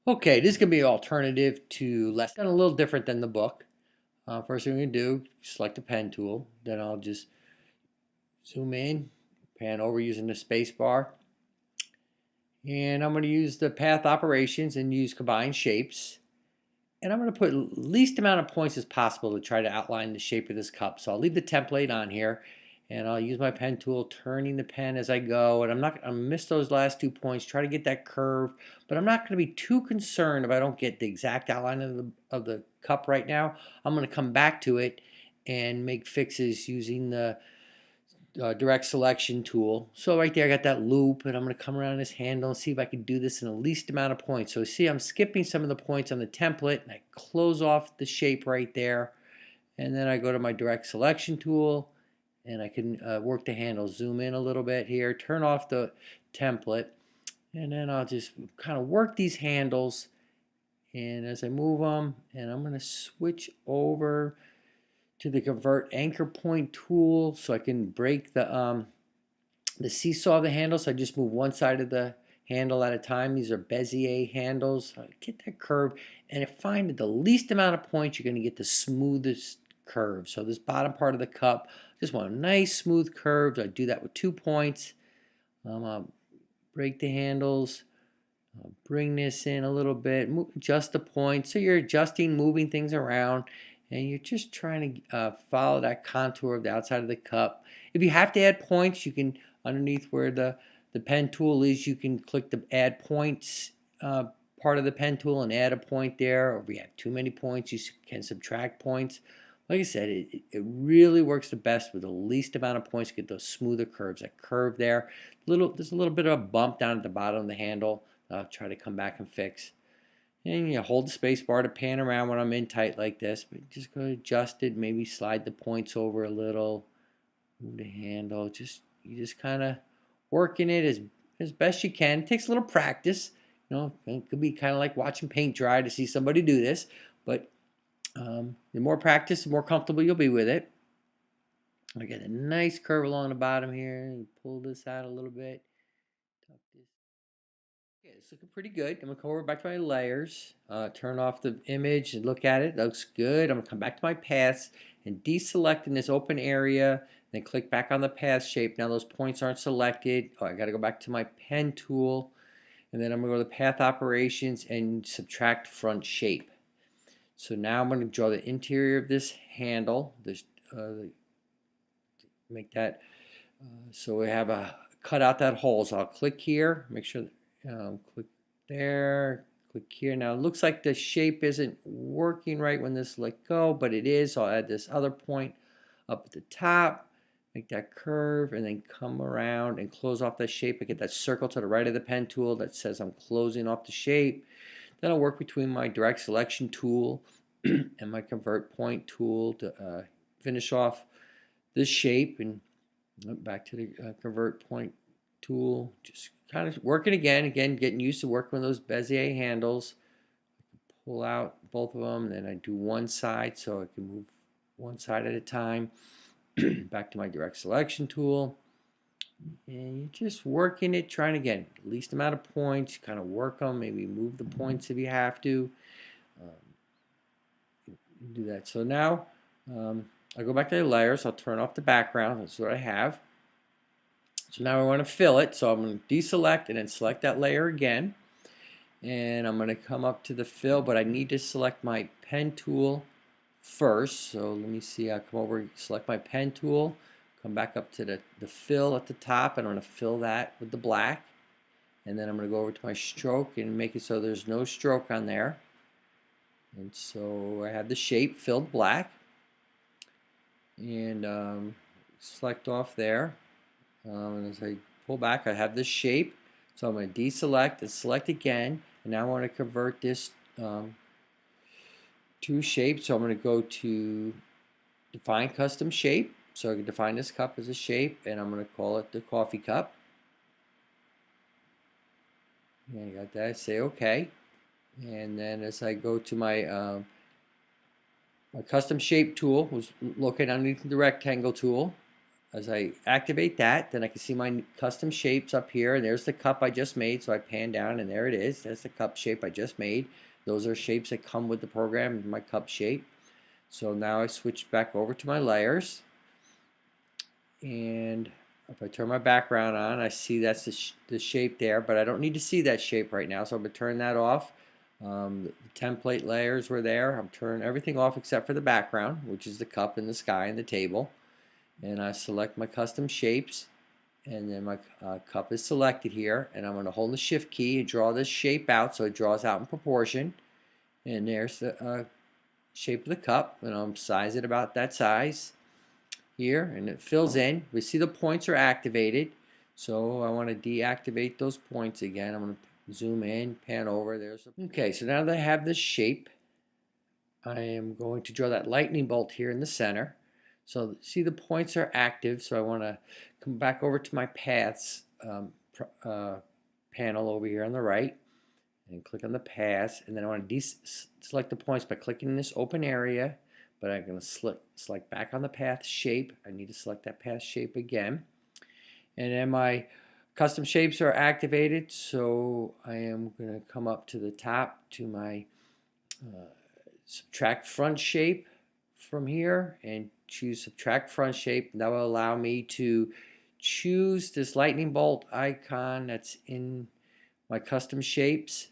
Okay, this is going to be an alternative to lesson, a little different than the book. First thing we're going to do, select the pen tool. Then I'll just zoom in, pan over using the space bar. And I'm going to use the path operations and use combined shapes. And I'm going to put least amount of points as possible to try to outline the shape of this cup. So I'll leave the template on here and I'll use my pen tool, turning the pen as I go. And I'm not going to miss those last 2 points, try to get that curve, but I'm not going to be too concerned if I don't get the exact outline of the cup right now. I'm going to come back to it and make fixes using the direct selection tool. So right there I got that loop, and I'm going to come around this handle and see if I can do this in the least amount of points. So see, I'm skipping some of the points on the template, and I close off the shape right there, and then I go to my direct selection tool and I can work the handle, zoom in a little bit here, turn off the template, and then I'll just kind of work these handles. And as I move them, and I'm going to switch over to the convert anchor point tool so I can break the seesaw of the handle. So I just move one side of the handle at a time. These are Bezier handles. I get that curve, and find the least amount of points, you're going to get the smoothest curve. So this bottom part of the cup, just want a nice smooth curve. I do that with 2 points. I'll break the handles. I'll bring this in a little bit, adjust the points. So you're adjusting, moving things around, and you're just trying to follow that contour of the outside of the cup. If you have to add points, you can, underneath where the pen tool is, you can click the add points part of the pen tool and add a point there. Or if you have too many points, you can subtract points. Like I said, it really works the best with the least amount of points to get those smoother curves. That curve there, there's a little bit of a bump down at the bottom of the handle. I'll try to come back and fix. And you hold the space bar to pan around when I'm in tight like this, but just go to adjust it, maybe slide the points over a little, move the handle, you just kind of working it as best you can. It takes a little practice. It could be kind of like watching paint dry to see somebody do this, but the more practice, the more comfortable you'll be with it. I get a nice curve along the bottom here. Pull this out a little bit. Tuck this. Okay, it's looking pretty good. I'm going to come over back to my layers, turn off the image and look at it. It looks good. I'm going to come back to my paths and deselect in this open area, then click back on the path shape. Now those points aren't selected. Oh, I got to go back to my pen tool, and then I'm going to go to path operations and subtract front shape. So now I'm going to draw the interior of this handle. Make that so we have a cut out that hole. So I'll click here, make sure click there, click here. Now it looks like the shape isn't working right when this let go, but it is. So I'll add this other point up at the top, make that curve, and then come around and close off the shape. I get that circle to the right of the pen tool that says I'm closing off the shape. Then I'll work between my direct selection tool and my convert point tool to finish off this shape, and back to the convert point tool, just kind of working again, getting used to working with those Bezier handles. Pull out both of them, then I do one side so I can move one side at a time. Back to my direct selection tool, and you're just working it, trying to get least amount of points, kind of work them, maybe move the points if you have to. Do that. So now I'll go back to the layers. I'll turn off the background. That's what I have. So now I want to fill it. So I'm going to deselect and then select that layer again. And I'm going to come up to the fill, but I need to select my pen tool first. So let me see. I'll come over and select my pen tool. Come back up to the fill at the top, and I'm going to fill that with the black. And then I'm going to go over to my stroke and make it so there's no stroke on there. And so I have the shape filled black. And select off there. And as I pull back, I have this shape. So I'm going to deselect and select again. And now I want to convert this to shape. So I'm going to go to define custom shape. So I can define this cup as a shape, and I'm going to call it the coffee cup. And I got that. I say OK. And then as I go to my my custom shape tool, was located underneath the rectangle tool. as I activate that, then I can see my custom shapes up here, and there's the cup I just made. So I pan down and there it is. That's the cup shape I just made. Those are shapes that come with the program, my cup shape. So now I switch back over to my layers, and if I turn my background on, I see that's the shape there, but I don't need to see that shape right now, so I'm going to turn that off. The template layers were there. I'm turning everything off except for the background, which is the cup and the sky and the table. And I select my custom shapes, and then my cup is selected here, and I'm going to hold the shift key and draw this shape out so it draws out in proportion. And there's the shape of the cup, and I'll size it about that size here, and it fills in. We see the points are activated, so I want to deactivate those points again. I'm going to zoom in, pan over. Okay, so now that I have this shape, I am going to draw that lightning bolt here in the center. So see the points are active, so I want to come back over to my paths panel over here on the right and click on the paths, and then I want to select the points by clicking in this open area, but I'm going to select back on the path shape. I need to select that path shape again, and then my custom shapes are activated, so I am going to come up to the top to my subtract front shape from here and choose subtract front shape. That will allow me to choose this lightning bolt icon that's in my custom shapes,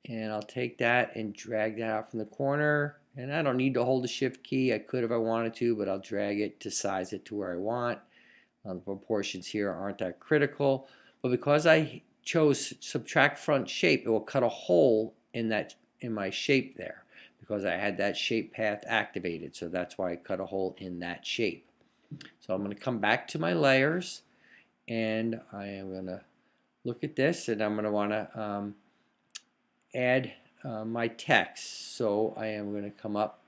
and I'll take that and drag that out from the corner, and I don't need to hold the shift key. I could if I wanted to, but I'll drag it to size it to where I want. The proportions here aren't that critical, but because I chose subtract front shape, it will cut a hole in my shape there, because I had that shape path activated, so that's why I cut a hole in that shape. So I'm going to come back to my layers, and I am going to look at this, and I'm going to want to add my text. So I am going to come up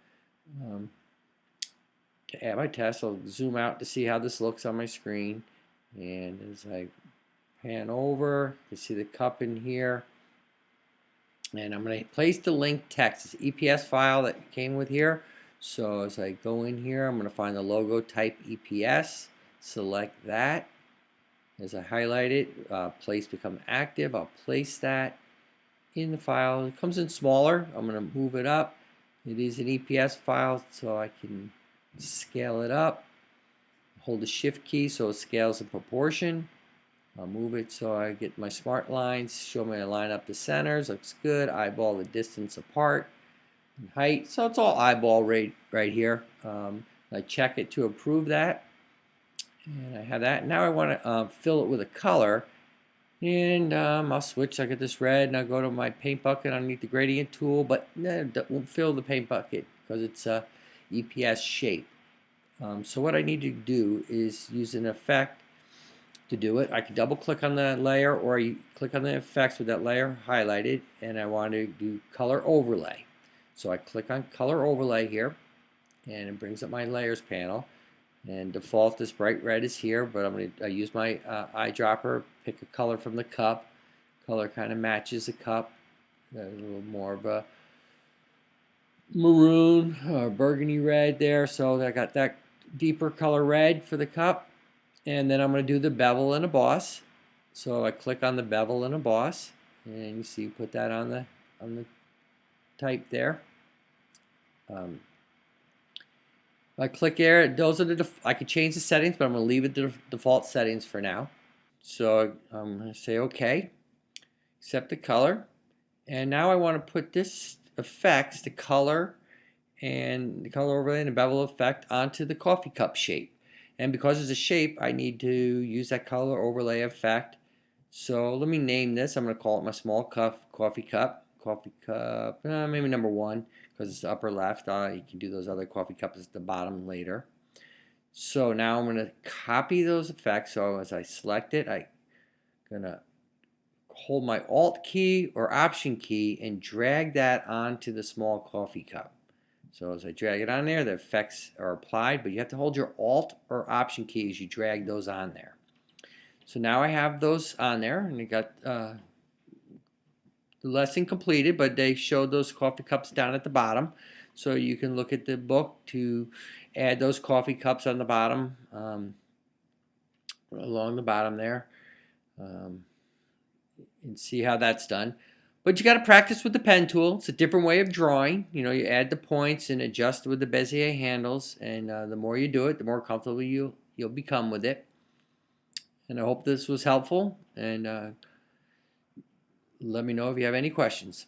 to add my text. I'll zoom out to see how this looks on my screen, and as I pan over, you see the cup in here. And I'm going to place the link text. It's an EPS file that came with here. So as I go in here, I'm going to find the logo, type EPS, select that. As I highlight it, place become active. I'll place that in the file. It comes in smaller. I'm going to move it up. It is an EPS file, so I can scale it up. Hold the shift key so it scales in proportion. I'll move it so I get my smart lines, show me I line up the centers, looks good, eyeball the distance apart, and height, so it's all eyeball right here. I check it to approve that, and I have that. Now I want to fill it with a color, and I'll switch. I get this red, and I'll go to my paint bucket underneath the gradient tool, but it won't fill the paint bucket because it's a EPS shape. So what I need to do is use an effect to do it. I can double click on the layer, or you click on the effects with that layer highlighted, and I want to do color overlay. So I click on color overlay here, and it brings up my layers panel, and default this bright red is here, but I use my eyedropper, pick a color from the cup. Color kind of matches the cup, a little more of a maroon or burgundy red there, so I got that deeper color red for the cup. And then I'm going to do the bevel and emboss. So I click on the bevel and emboss, and you see, put that on the type there. I click here. Those are I could change the settings, but I'm going to leave it the default settings for now. So I'm going to say OK, accept the color, and now I want to put this effects, the color and the color overlay and the bevel effect, onto the coffee cup shape. And because it's a shape, I need to use that color overlay effect. So let me name this. I'm going to call it my small coffee cup. Maybe number 1, because it's the upper left. You can do those other coffee cups at the bottom later. So now I'm going to copy those effects. So as I select it, I'm going to hold my Alt key or Option key and drag that onto the small coffee cup. So as I drag it on there, the effects are applied, but you have to hold your Alt or Option key as you drag those on there. So now I have those on there, and I got the lesson completed, but they showed those coffee cups down at the bottom. so you can look at the book to add those coffee cups on the bottom, along the bottom there, and see how that's done. But you got to practice with the pen tool. It's a different way of drawing. You know, you add the points and adjust with the Bezier handles, and the more you do it, the more comfortable you'll become with it. And I hope this was helpful, and let me know if you have any questions.